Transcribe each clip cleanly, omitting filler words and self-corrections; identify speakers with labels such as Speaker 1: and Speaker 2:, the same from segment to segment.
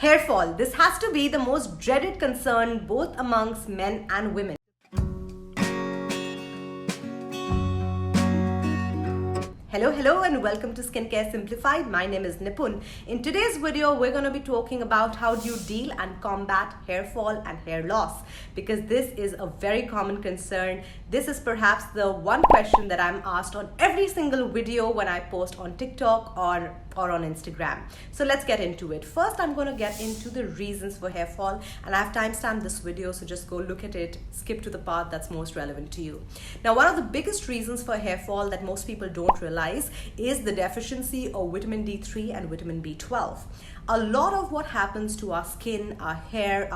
Speaker 1: Hair fall. This has to be the most dreaded concern both amongst men and women. Hello and welcome to Skincare Simplified. My name is Nipun. In today's video, we're going to be talking about how do you deal and combat hair fall and hair loss, because this is a very common concern. This is perhaps the one question that I'm asked on every single video when I post on TikTok or on Instagram. So let's get into it. First, I'm going to get into the reasons for hair fall, and I've timestamped this video, so just go look at it, skip to the part that's most relevant to you. Now, one of the biggest reasons for hair fall that most people don't realize is the deficiency of vitamin D3 and vitamin B12. A lot of what happens to our skin, our hair,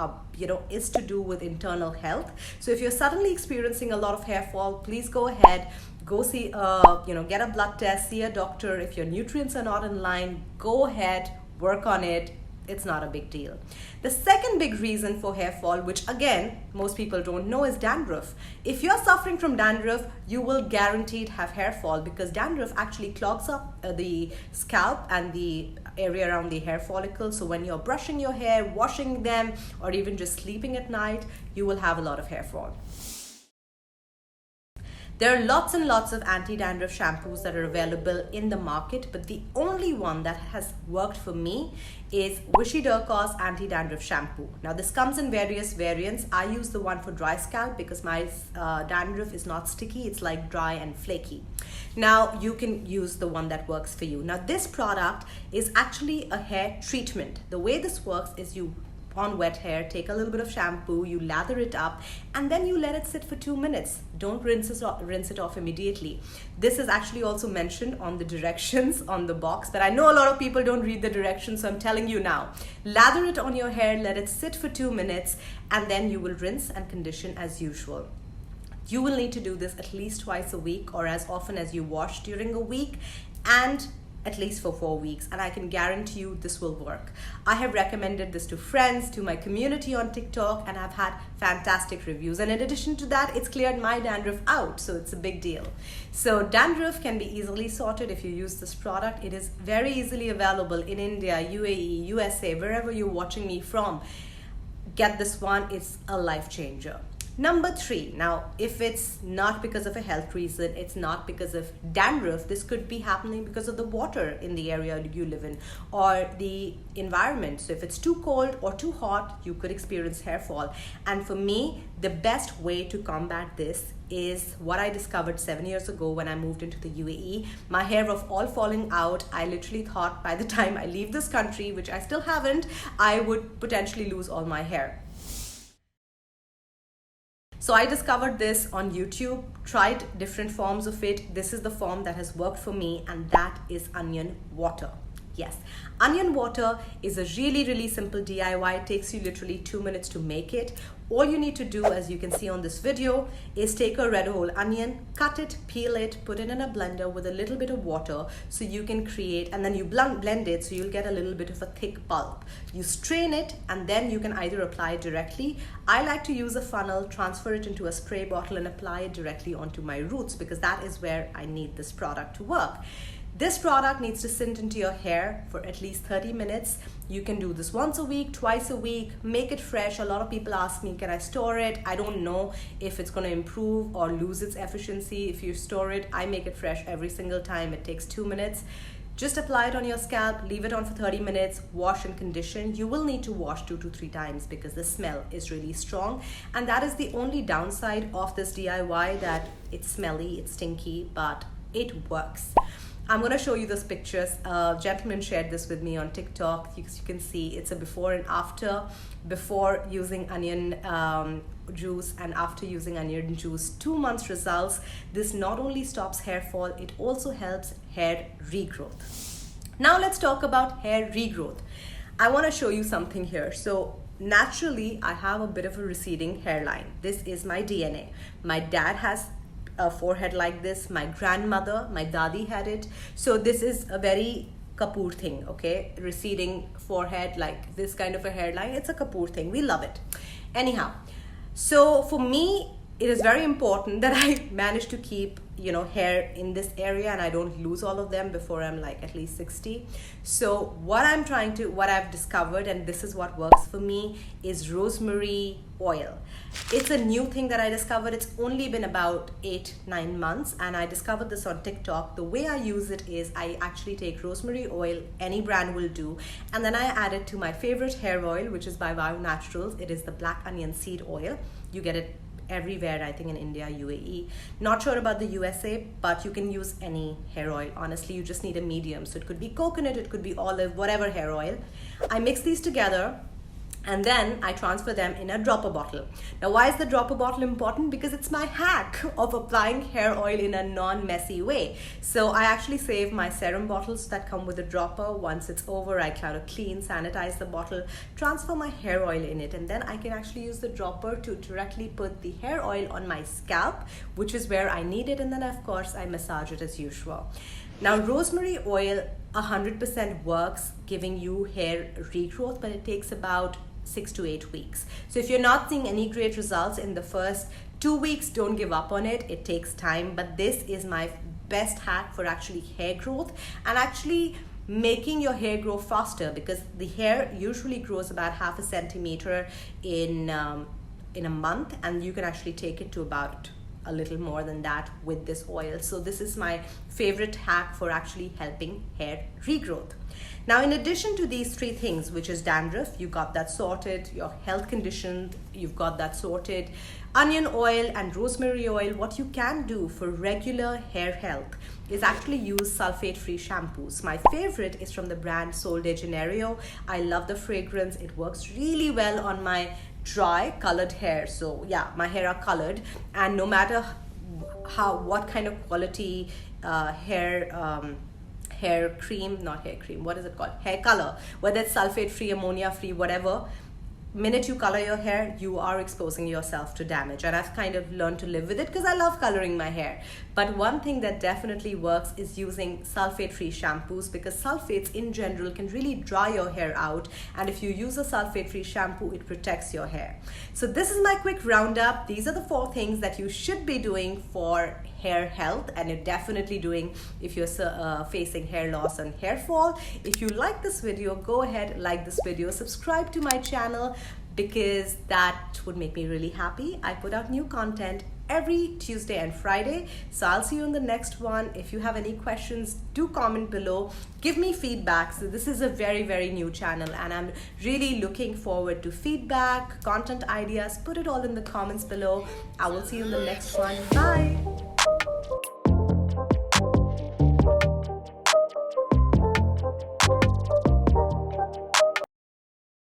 Speaker 1: is to do with internal health. So if you're suddenly experiencing a lot of hair fall, please go ahead, go see, get a blood test, see a doctor. If your nutrients are not in line, go ahead, work on it. It's not a big deal. The second big reason for hair fall, which again, most people don't know, is dandruff. If you're suffering from dandruff, you will guaranteed have hair fall, because dandruff actually clogs up the scalp and the area around the hair follicles. So when you're brushing your hair, washing them, or even just sleeping at night, you will have a lot of hair fall. There are lots and lots of anti-dandruff shampoos that are available in the market, but the only one that has worked for me is Wishy-Durkaw's anti-dandruff shampoo. Now this comes in various variants. I use the one for dry scalp because my dandruff is not sticky, it's like dry and flaky. Now you can use the one that works for you. Now this product is actually a hair treatment. The way this works is you on wet hair, take a little bit of shampoo, you lather it up, and then you let it sit for 2 minutes. Don't rinse it off immediately. This is actually also mentioned on the directions on the box, but I know a lot of people don't read the directions, so I'm telling you now. Lather it on your hair, let it sit for 2 minutes, and then you will rinse and condition as usual. You will need to do this at least twice a week, or as often as you wash during a week, and at least for 4 weeks, and I can guarantee you this will work. I have recommended this to friends, to my community on TikTok, and I've had fantastic reviews. And in addition to that, it's cleared my dandruff out, so it's a big deal. So dandruff can be easily sorted if you use this product. It is very easily available in India, UAE, USA, wherever you're watching me from. Get this one, it's a life changer. Number 3, now if it's not because of a health reason, it's not because of dandruff, this could be happening because of the water in the area you live in or the environment. So if it's too cold or too hot, you could experience hair fall. And for me, the best way to combat this is what I discovered 7 years ago when I moved into the UAE. My hair was all falling out. I literally thought by the time I leave this country, which I still haven't, I would potentially lose all my hair. So I discovered this on YouTube, tried different forms of it. This is the form that has worked for me, and that is onion water. Yes, onion water is a really simple DIY. It takes you literally 2 minutes to make it. All you need to do, as you can see on this video, is take a red whole onion, cut it, peel it, put it in a blender with a little bit of water so you can create, and then you blend it so you'll get a little bit of a thick pulp. You strain it, and then you can either apply it directly. I like to use a funnel, transfer it into a spray bottle, and apply it directly onto my roots, because that is where I need this product to work. This product needs to sit into your hair for at least 30 minutes. You can do this once a week, twice a week, make it fresh. A lot of people ask me, can I store it? I don't know if it's going to improve or lose its efficiency if you store it. I make it fresh every single time. It takes 2 minutes. Just apply it on your scalp, leave it on for 30 minutes, wash and condition. You will need to wash 2 to 3 times because the smell is really strong. And that is the only downside of this DIY, that it's smelly, it's stinky, but it works. I'm going to show you those pictures. A gentleman shared this with me on TikTok. You can see it's a before and after. Before using onion juice and after using onion juice, 2 months results. This not only stops hair fall, it also helps hair regrowth. Now let's talk about hair regrowth. I want to show you something here. So naturally, I have a bit of a receding hairline. This is my DNA. My dad has a forehead like this. My grandmother, my dadi had it. So this is a very Kapoor thing, okay? Receding forehead, like this kind of a hairline. It's a Kapoor thing. We love it. Anyhow, so for me, it is very important that I manage to keep, you know, hair in this area and I don't lose all of them before I'm like at least 60. So what I've discovered, and this is what works for me, is rosemary oil. It's a new thing that I discovered. It's only been about 8-9 months, and I discovered this on TikTok. The way I use it is I actually take rosemary oil, any brand will do, and then I add it to my favorite hair oil, which is by Naturals. It is the black onion seed oil. You get it everywhere, I think in India, UAE. Not sure about the USA, but you can use any hair oil. Honestly, you just need a medium. So it could be coconut, it could be olive, whatever hair oil. I mix these together and then I transfer them in a dropper bottle. Now, why is the dropper bottle important? Because it's my hack of applying hair oil in a non-messy way. So I actually save my serum bottles that come with a dropper. Once it's over, I kind of clean, sanitize the bottle, transfer my hair oil in it, and then I can actually use the dropper to directly put the hair oil on my scalp, which is where I need it, and then of course I massage it as usual. Now, rosemary oil 100% works giving you hair regrowth, but it takes about 6 to 8 weeks. So if you're not seeing any great results in the first 2 weeks, don't give up on it. It takes time, but this is my best hack for actually hair growth and actually making your hair grow faster, because the hair usually grows about 0.5 centimeter in a month, and you can actually take it to about a little more than that with this oil. So this is my favorite hack for actually helping hair regrowth. Now, in addition to these 3 things, which is dandruff, you got that sorted, your health condition, you've got that sorted, onion oil and rosemary oil, what you can do for regular hair health is actually use sulfate-free shampoos. My favorite is from the brand Sol de Janeiro. I love the fragrance. It works really well on my dry colored hair. So yeah, my hair are colored, and no matter what kind of quality hair cream, not hair cream, what is it called? Hair color, whether it's sulfate free, ammonia free, whatever, minute you color your hair, you are exposing yourself to damage. And I've kind of learned to live with it because I love coloring my hair. But one thing that definitely works is using sulfate-free shampoos, because sulfates in general can really dry your hair out. And if you use a sulfate-free shampoo, it protects your hair. So this is my quick roundup. These are the 4 things that you should be doing for hair health, and you're definitely doing if you're facing hair loss and hair fall. If you like this video, go ahead, like this video, subscribe to my channel, because that would make me really happy. I put out new content every Tuesday and Friday. So I'll see you in the next one. If you have any questions, do comment below. Give me feedback. So this is a very, very new channel, and I'm really looking forward to feedback, content ideas. Put it all in the comments below. I will see you in the next one. Bye.